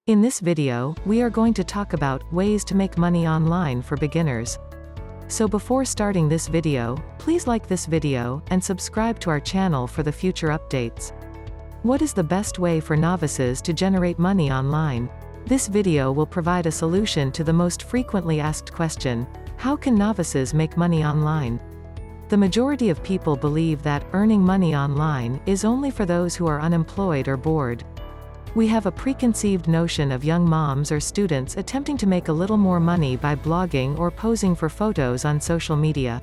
In this video, we are going to talk about ways to make money online for beginners. So before starting this video, please like this video, and subscribe to our channel for the future updates. What is the best way for novices to generate money online? This video will provide a solution to the most frequently asked question: how can novices make money online? The majority of people believe that earning money online is only for those who are unemployed or bored. We have a preconceived notion of young moms or students attempting to make a little more money by blogging or posing for photos on social media.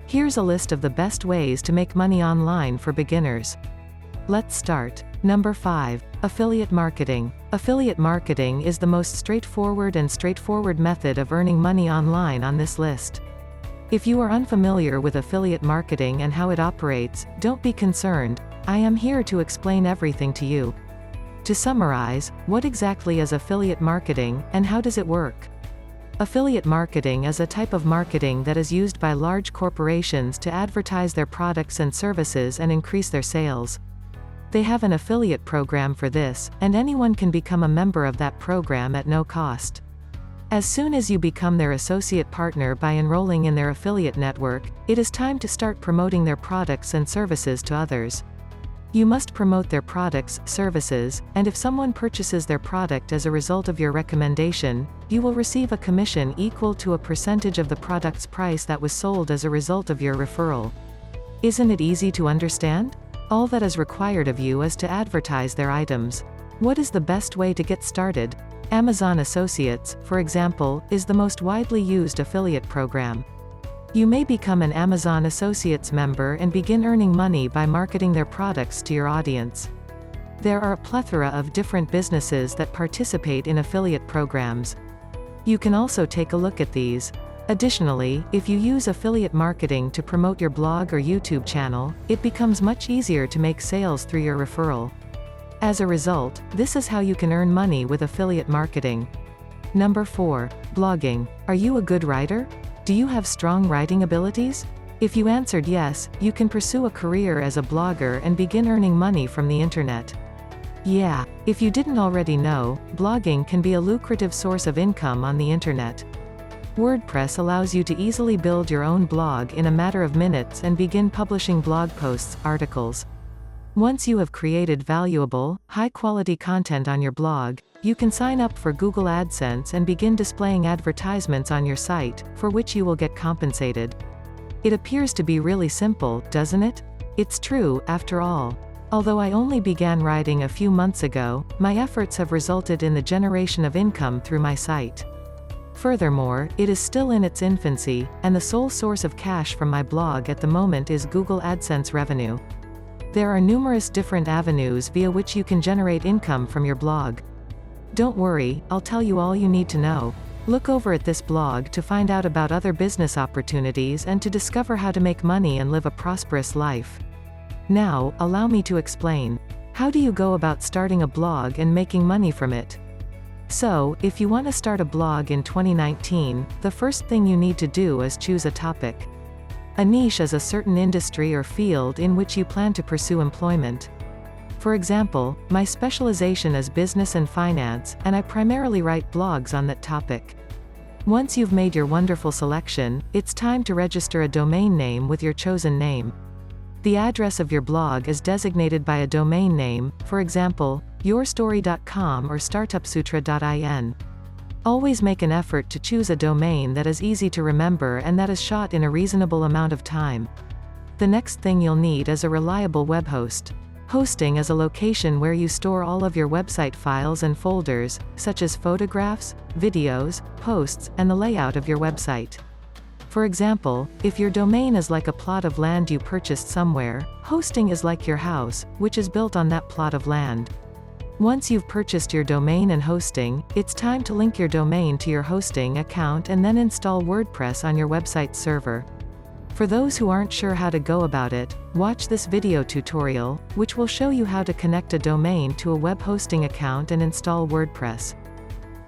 Here's a list of the best ways to make money online for beginners. Let's start. Number 5. Affiliate marketing. Affiliate marketing is the most straightforward method of earning money online on this list. If you are unfamiliar with affiliate marketing and how it operates, don't be concerned. I am here to explain everything to you. To summarize, what exactly is affiliate marketing, and how does it work? Affiliate marketing is a type of marketing that is used by large corporations to advertise their products and services and increase their sales. They have an affiliate program for this, and anyone can become a member of that program at no cost. As soon as you become their associate partner by enrolling in their affiliate network, it is time to start promoting their products and services to others. You must promote their products, services, and if someone purchases their product as a result of your recommendation, you will receive a commission equal to a percentage of the product's price that was sold as a result of your referral. Isn't it easy to understand? All that is required of you is to advertise their items. What is the best way to get started? Amazon Associates, for example, is the most widely used affiliate program. You may become an Amazon Associates member and begin earning money by marketing their products to your audience. There are a plethora of different businesses that participate in affiliate programs. You can also take a look at these. Additionally, if you use affiliate marketing to promote your blog or YouTube channel, it becomes much easier to make sales through your referral. As a result, this is how you can earn money with affiliate marketing. Number 4. Blogging. Are you a good writer? Do you have strong writing abilities? If you answered yes, you can pursue a career as a blogger and begin earning money from the internet. Yeah, if you didn't already know, blogging can be a lucrative source of income on the internet. WordPress allows you to easily build your own blog in a matter of minutes and begin publishing blog posts, articles. Once you have created valuable, high-quality content on your blog, you can sign up for Google AdSense and begin displaying advertisements on your site, for which you will get compensated. It appears to be really simple, doesn't it? It's true, after all. Although I only began writing a few months ago, my efforts have resulted in the generation of income through my site. Furthermore, it is still in its infancy, and the sole source of cash from my blog at the moment is Google AdSense revenue. There are numerous different avenues via which you can generate income from your blog. Don't worry, I'll tell you all you need to know. Look over at this blog to find out about other business opportunities and to discover how to make money and live a prosperous life. Now, allow me to explain. How do you go about starting a blog and making money from it? So, if you want to start a blog in 2019, the first thing you need to do is choose a topic. A niche is a certain industry or field in which you plan to pursue employment. For example, my specialization is business and finance, and I primarily write blogs on that topic. Once you've made your wonderful selection, it's time to register a domain name with your chosen name. The address of your blog is designated by a domain name, for example, yourstory.com or startupsutra.in. Always make an effort to choose a domain that is easy to remember and that is shot in a reasonable amount of time. The next thing you'll need is a reliable web host. Hosting is a location where you store all of your website files and folders, such as photographs, videos, posts, and the layout of your website. For example, if your domain is like a plot of land you purchased somewhere, hosting is like your house, which is built on that plot of land. Once you've purchased your domain and hosting, it's time to link your domain to your hosting account and then install WordPress on your website server. For those who aren't sure how to go about it, watch this video tutorial, which will show you how to connect a domain to a web hosting account and install WordPress.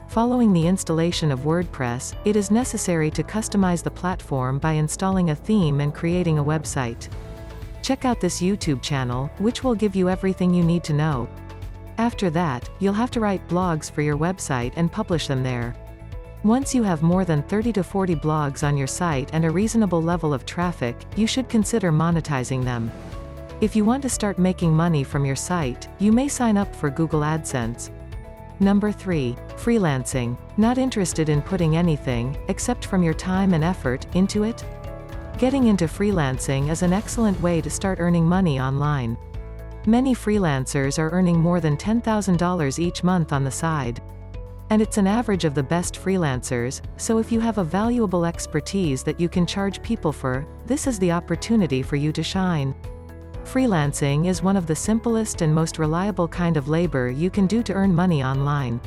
Following the installation of WordPress, it is necessary to customize the platform by installing a theme and creating a website. Check out this YouTube channel, which will give you everything you need to know. After that, you'll have to write blogs for your website and publish them there. Once you have more than 30 to 40 blogs on your site and a reasonable level of traffic, you should consider monetizing them. If you want to start making money from your site, you may sign up for Google AdSense. Number 3. Freelancing. Not interested in putting anything, except from your time and effort, into it? Getting into freelancing is an excellent way to start earning money online. Many freelancers are earning more than $10,000 each month on the side. And it's an average of the best freelancers, so if you have a valuable expertise that you can charge people for, this is the opportunity for you to shine. Freelancing is one of the simplest and most reliable kind of labor you can do to earn money online.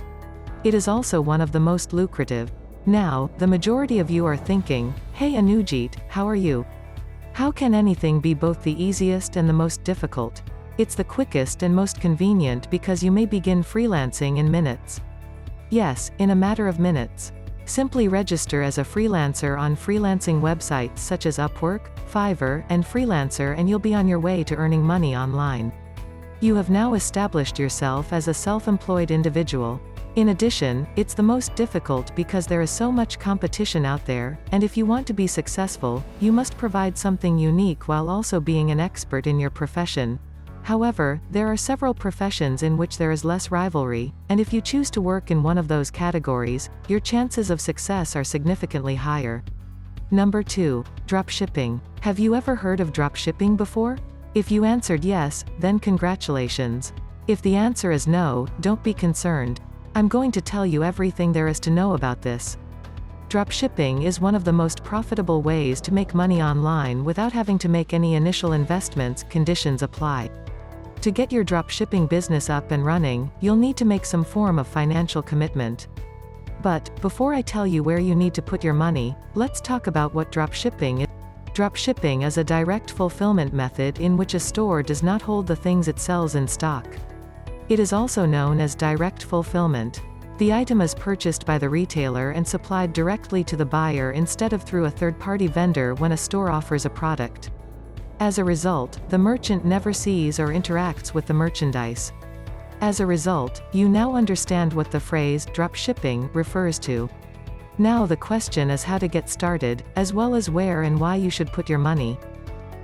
It is also one of the most lucrative. Now, the majority of you are thinking, "Hey Anujit, how are you? How can anything be both the easiest and the most difficult?" It's the quickest and most convenient because you may begin freelancing in minutes. Yes, in a matter of minutes. Simply register as a freelancer on freelancing websites such as Upwork, Fiverr, and Freelancer and you'll be on your way to earning money online. You have now established yourself as a self-employed individual. In addition, it's the most difficult because there is so much competition out there, and if you want to be successful, you must provide something unique while also being an expert in your profession. However, there are several professions in which there is less rivalry, and if you choose to work in one of those categories, your chances of success are significantly higher. Number 2. Dropshipping. Have you ever heard of dropshipping before? If you answered yes, then congratulations. If the answer is no, don't be concerned. I'm going to tell you everything there is to know about this. Dropshipping is one of the most profitable ways to make money online without having to make any initial investments. Conditions apply. To get your dropshipping business up and running, you'll need to make some form of financial commitment. But, before I tell you where you need to put your money, let's talk about what dropshipping is. Dropshipping is a direct fulfillment method in which a store does not hold the things it sells in stock. It is also known as direct fulfillment. The item is purchased by the retailer and supplied directly to the buyer instead of through a third-party vendor when a store offers a product. As a result, the merchant never sees or interacts with the merchandise. As a result, you now understand what the phrase dropshipping refers to. Now the question is how to get started, as well as where and why you should put your money.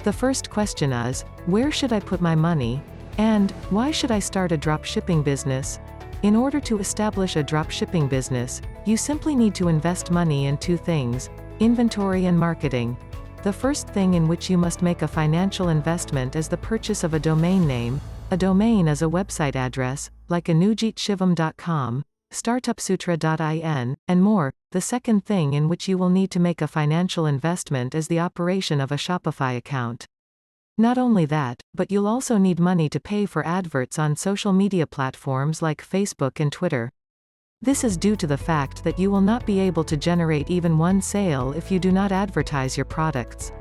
The first question is, where should I put my money? And, why should I start a dropshipping business? In order to establish a dropshipping business, you simply need to invest money in two things: inventory and marketing. The first thing in which you must make a financial investment is the purchase of a domain name. A domain is a website address, like anujitshivam.com, startupsutra.in, and more. The second thing in which you will need to make a financial investment is the operation of a Shopify account. Not only that, but you'll also need money to pay for adverts on social media platforms like Facebook and Twitter. This is due to the fact that you will not be able to generate even one sale if you do not advertise your products.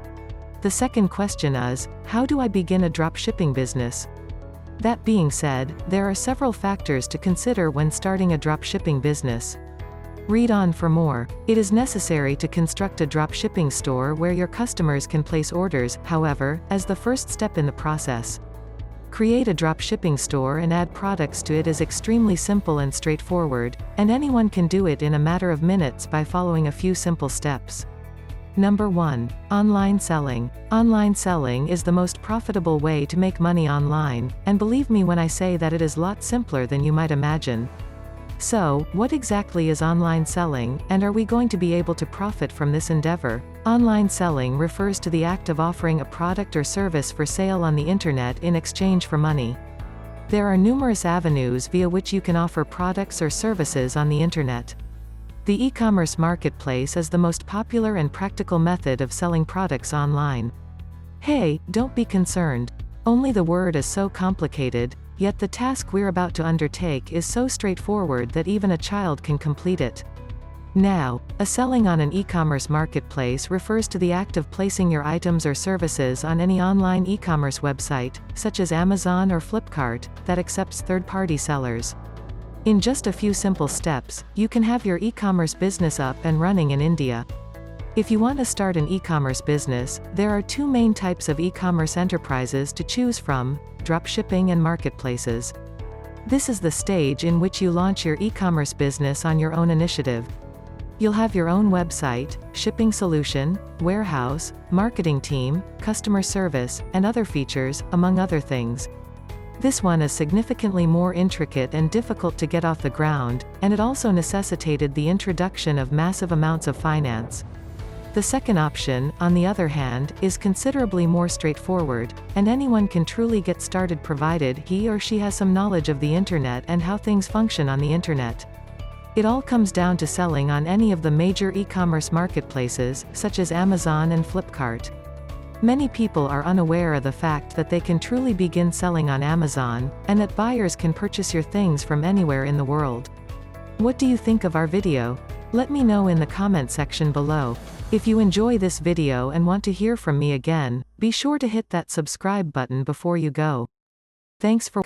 The second question is, how do I begin a dropshipping business? That being said, there are several factors to consider when starting a dropshipping business. Read on for more. It is necessary to construct a dropshipping store where your customers can place orders, however, as the first step in the process. Create a dropshipping store and add products to it is extremely simple and straightforward, and anyone can do it in a matter of minutes by following a few simple steps. Number 1. Online selling. Online selling is the most profitable way to make money online, and believe me when I say that it is a lot simpler than you might imagine. So, what exactly is online selling, and are we going to be able to profit from this endeavor? Online selling refers to the act of offering a product or service for sale on the internet in exchange for money. There are numerous avenues via which you can offer products or services on the internet. The e-commerce marketplace is the most popular and practical method of selling products online. Hey, don't be concerned. Only the word is so complicated, yet the task we're about to undertake is so straightforward that even a child can complete it. Now, selling on an e-commerce marketplace refers to the act of placing your items or services on any online e-commerce website, such as Amazon or Flipkart, that accepts third-party sellers. In just a few simple steps, you can have your e-commerce business up and running in India. If you want to start an e-commerce business, there are two main types of e-commerce enterprises to choose from: dropshipping and marketplaces. This is the stage in which you launch your e-commerce business on your own initiative. You'll have your own website, shipping solution, warehouse, marketing team, customer service, and other features, among other things. This one is significantly more intricate and difficult to get off the ground, and it also necessitated the introduction of massive amounts of finance. The second option, on the other hand, is considerably more straightforward, and anyone can truly get started provided he or she has some knowledge of the internet and how things function on the internet. It all comes down to selling on any of the major e-commerce marketplaces, such as Amazon and Flipkart. Many people are unaware of the fact that they can truly begin selling on Amazon, and that buyers can purchase your things from anywhere in the world. What do you think of our video? Let me know in the comment section below. If you enjoy this video and want to hear from me again, be sure to hit that subscribe button before you go. Thanks for